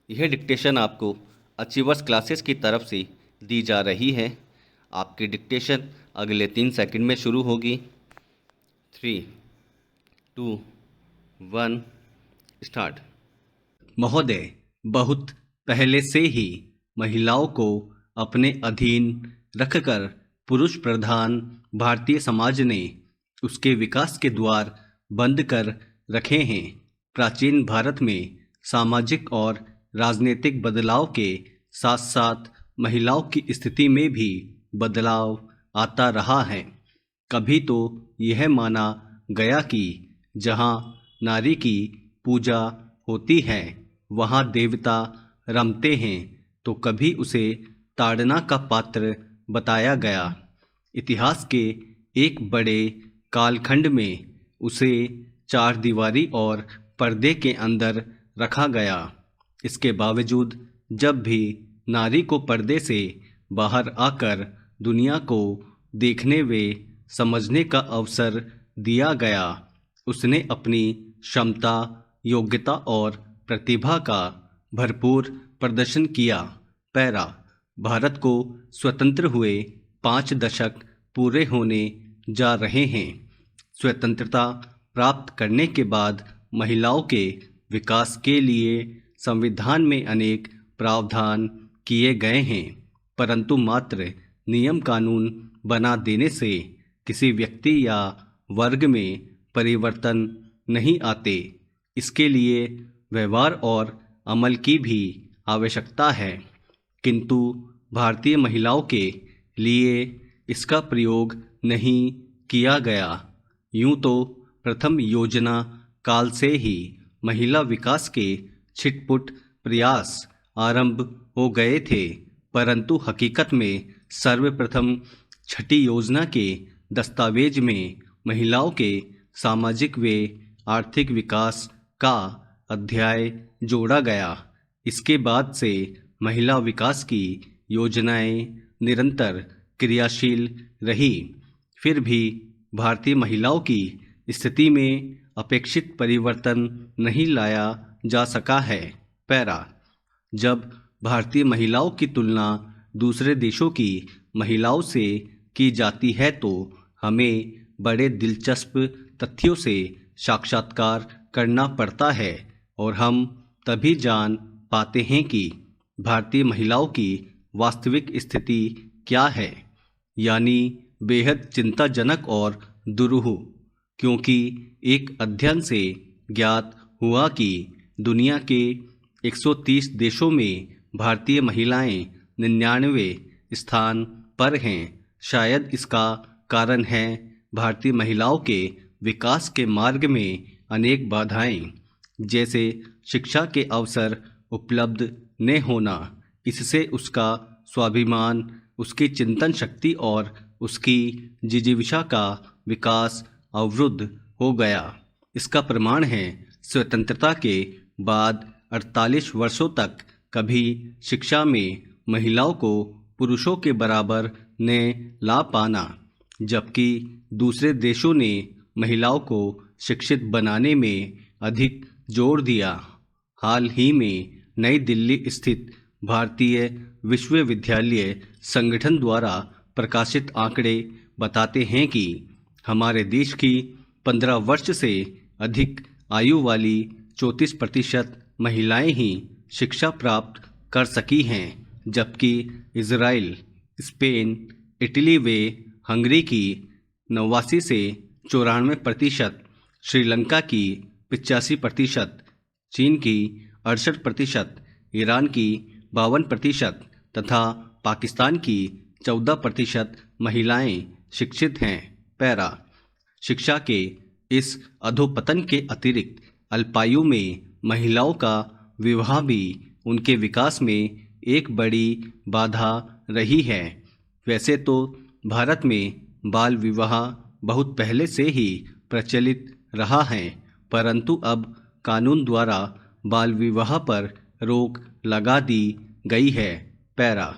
यह डिक्टेशन आपको achievers classes की तरफ से दी जा रही है। आपकी डिक्टेशन अगले 3 सेकंड में शुरू होगी। 3, 2, 1 स्टार्ट। महोदय, बहुत पहले से ही महिलाओं को अपने अधीन रखकर पुरुष प्रधान भारतीय समाज ने उसके विकास के द्वार बंद कर रखे हैं। प्राचीन भारत में सामाजिक और राजनीतिक बदलाव के साथ साथ महिलाओं की स्थिति में भी बदलाव आता रहा है। कभी तो यह माना गया कि जहाँ नारी की पूजा होती है वहाँ देवता रमते हैं, तो कभी उसे ताड़ना का पात्र बताया गया। इतिहास के एक बड़े कालखंड में उसे चार दीवारी और पर्दे के अंदर रखा गया। इसके बावजूद जब भी नारी को पर्दे से बाहर आकर दुनिया को देखने व समझने का अवसर दिया गया, उसने अपनी क्षमता, योग्यता और प्रतिभा का भरपूर प्रदर्शन किया। पैरा। भारत को स्वतंत्र हुए 5 दशक पूरे होने जा रहे हैं। स्वतंत्रता प्राप्त करने के बाद महिलाओं के विकास के लिए संविधान में अनेक प्रावधान किए गए हैं, परंतु मात्र नियम कानून बना देने से किसी व्यक्ति या वर्ग में परिवर्तन नहीं आते। इसके लिए व्यवहार और अमल की भी आवश्यकता है, किंतु भारतीय महिलाओं के लिए इसका प्रयोग नहीं किया गया। यूं तो प्रथम योजना काल से ही महिला विकास के छिटपुट प्रयास आरंभ हो गए थे, परंतु हकीकत में सर्वप्रथम छठी योजना के दस्तावेज में महिलाओं के सामाजिक व आर्थिक विकास का अध्याय जोड़ा गया। इसके बाद से महिला विकास की योजनाएं निरंतर क्रियाशील रही, फिर भी भारतीय महिलाओं की स्थिति में अपेक्षित परिवर्तन नहीं लाया जा सका है। पैरा। जब भारतीय महिलाओं की तुलना दूसरे देशों की महिलाओं से की जाती है तो हमें बड़े दिलचस्प तथ्यों से साक्षात्कार करना पड़ता है और हम तभी जान पाते हैं कि भारतीय महिलाओं की वास्तविक स्थिति क्या है, यानी बेहद चिंताजनक और दुरूह। क्योंकि एक अध्ययन से ज्ञात हुआ कि दुनिया के 130 देशों में भारतीय महिलाएं 99वें स्थान पर हैं। शायद इसका कारण है भारतीय महिलाओं के विकास के मार्ग में अनेक बाधाएं, जैसे शिक्षा के अवसर उपलब्ध न होना। इससे उसका स्वाभिमान, उसकी चिंतन शक्ति और उसकी जिजीविषा का विकास अवरुद्ध हो गया। इसका प्रमाण है स्वतंत्रता के बाद 48 वर्षों तक कभी शिक्षा में महिलाओं को पुरुषों के बराबर ने ला पाना, जबकि दूसरे देशों ने महिलाओं को शिक्षित बनाने में अधिक जोर दिया। हाल ही में नई दिल्ली स्थित भारतीय विश्वविद्यालय संगठन द्वारा प्रकाशित आंकड़े बताते हैं कि हमारे देश की 15 वर्ष से अधिक आयु वाली 34% महिलाएं ही शिक्षा प्राप्त कर सकी हैं, जबकि इजराइल, स्पेन, इटली व हंगरी की 89 से 94%, श्रीलंका की 85%, चीन की 68%, ईरान की 52% तथा पाकिस्तान की 14% महिलाएं शिक्षित हैं। पैरा। शिक्षा के इस अधोपतन के अतिरिक्त अल्पायु में महिलाओं का विवाह भी उनके विकास में एक बड़ी बाधा रही है। वैसे तो भारत में बाल विवाह बहुत पहले से ही प्रचलित रहा है, परंतु अब कानून द्वारा बाल विवाह पर रोक लगा दी गई है। पैरा।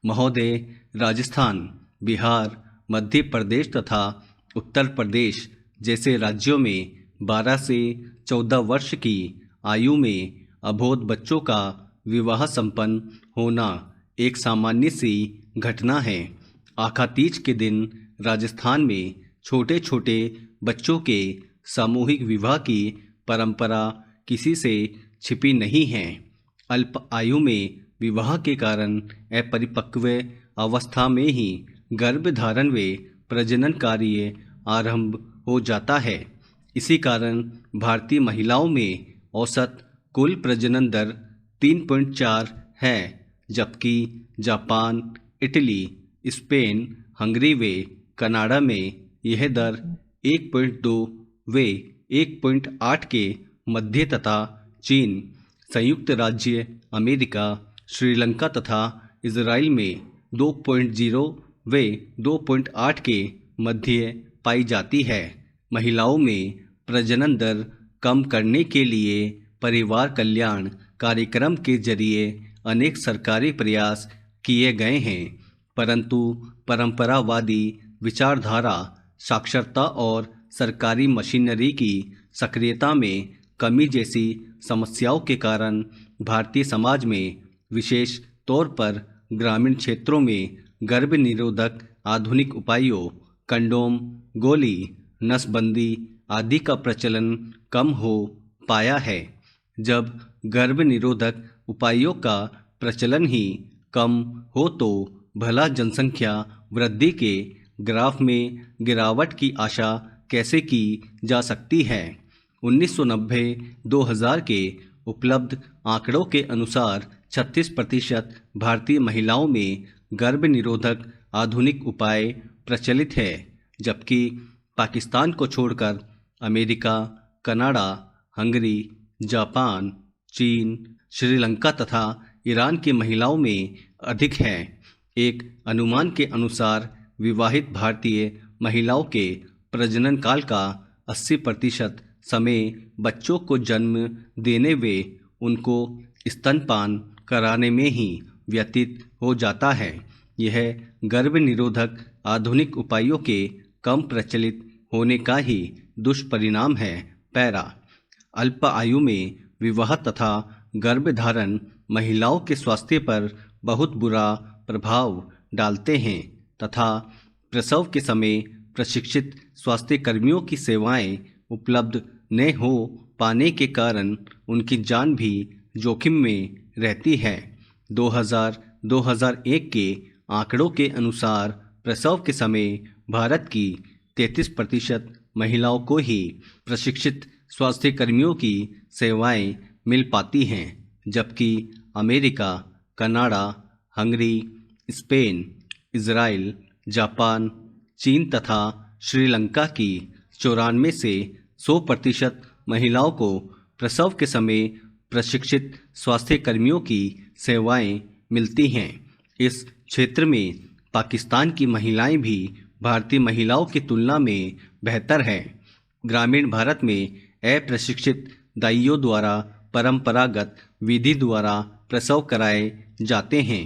महोदय, राजस्थान, बिहार, मध्य प्रदेश तथा उत्तर प्रदेश जैसे राज्यों में 12 से 14 वर्ष की आयु में अबोध बच्चों का विवाह संपन्न होना एक सामान्य सी घटना है। आखातीज के दिन राजस्थान में छोटे छोटे बच्चों के सामूहिक विवाह की परंपरा किसी से छिपी नहीं है। अल्प आयु में विवाह के कारण अपरिपक्व अवस्था में ही गर्भधारण व प्रजनन कार्य आरंभ हो जाता है। इसी कारण भारतीय महिलाओं में औसत कुल प्रजनन दर 3.4 है, जबकि जापान, इटली, स्पेन, हंगरी व कनाडा में यह दर 1.2 व 1.8 के मध्य तथा चीन, संयुक्त राज्य अमेरिका, श्रीलंका तथा इजराइल में 2.0 व 2.8 के मध्य पाई जाती है। महिलाओं में प्रजनन दर कम करने के लिए परिवार कल्याण कार्यक्रम के जरिए अनेक सरकारी प्रयास किए गए हैं, परंतु परंपरावादी विचारधारा, साक्षरता और सरकारी मशीनरी की सक्रियता में कमी जैसी समस्याओं के कारण भारतीय समाज में, विशेष तौर पर ग्रामीण क्षेत्रों में, गर्भ निरोधक आधुनिक उपायों, कंडोम, गोली, नसबंदी आदि का प्रचलन कम हो पाया है। जब गर्भ निरोधक उपायों का प्रचलन ही कम हो तो भला जनसंख्या वृद्धि के ग्राफ में गिरावट की आशा कैसे की जा सकती है। 1990-2000 के उपलब्ध आंकड़ों के अनुसार 36% भारतीय महिलाओं में गर्भ निरोधक आधुनिक उपाय प्रचलित है, जबकि पाकिस्तान को छोड़कर अमेरिका, कनाडा, हंगरी, जापान, चीन, श्रीलंका तथा ईरान की महिलाओं में अधिक है। एक अनुमान के अनुसार विवाहित भारतीय महिलाओं के प्रजनन काल का 80% समय बच्चों को जन्म देने व उनको स्तनपान कराने में ही व्यतीत हो जाता है। यह गर्भ निरोधक आधुनिक उपायों के कम प्रचलित होने का ही दुष्परिणाम है। पैरा अल्प आयु में विवाह तथा गर्भधारण महिलाओं के स्वास्थ्य पर बहुत बुरा प्रभाव डालते हैं तथा प्रसव के समय प्रशिक्षित स्वास्थ्य कर्मियों की सेवाएं उपलब्ध न हो पाने के कारण उनकी जान भी जोखिम में रहती है। 2000-2001 के आंकड़ों के अनुसार प्रसव के समय भारत की 33% महिलाओं को ही प्रशिक्षित स्वास्थ्य कर्मियों की सेवाएं मिल पाती हैं, जबकि America, Canada, Hungary, Spain, Israel, Japan, चीन तथा श्रीलंका की 94 से 100% महिलाओं को प्रसव के समय प्रशिक्षित स्वास्थ्य कर्मियों की सेवाएं मिलती हैं। इस क्षेत्र में पाकिस्तान की महिलाएं भी भारतीय महिलाओं की तुलना में बेहतर हैं। ग्रामीण भारत में अप्रशिक्षित दाइयों द्वारा परंपरागत विधि द्वारा प्रसव कराए जाते हैं।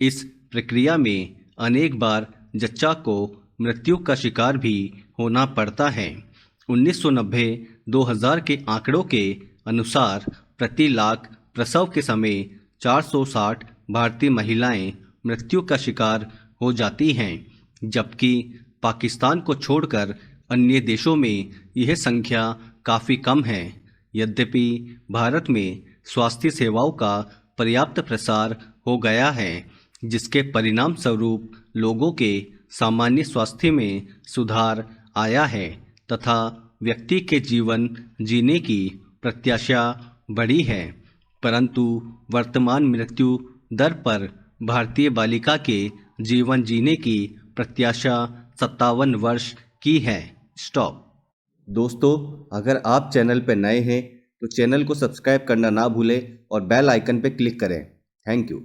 इस प्रक्रिया में अनेक बार जच्चा को मृत्यु का शिकार भी होना पड़ता है। 1990-2000 के आंकड़ों के अनुसार प्रति लाख प्रसव के समय 460 भारतीय महिलाएं मृत्यु का शिकार हो जाती हैं, जबकि पाकिस्तान को छोड़कर अन्य देशों में यह संख्या काफ़ी कम है। यद्यपि भारत में स्वास्थ्य सेवाओं का पर्याप्त प्रसार हो गया है, जिसके परिणाम स्वरूप लोगों के सामान्य स्वास्थ्य में सुधार आया है तथा व्यक्ति के जीवन जीने की प्रत्याशा बढ़ी है, परंतु वर्तमान मृत्यु दर पर भारतीय बालिका के जीवन जीने की प्रत्याशा 57 वर्ष की है। स्टॉप। दोस्तों, अगर आप चैनल पर नए हैं तो चैनल को सब्सक्राइब करना ना भूलें और बेल आइकन पर क्लिक करें। Thank you.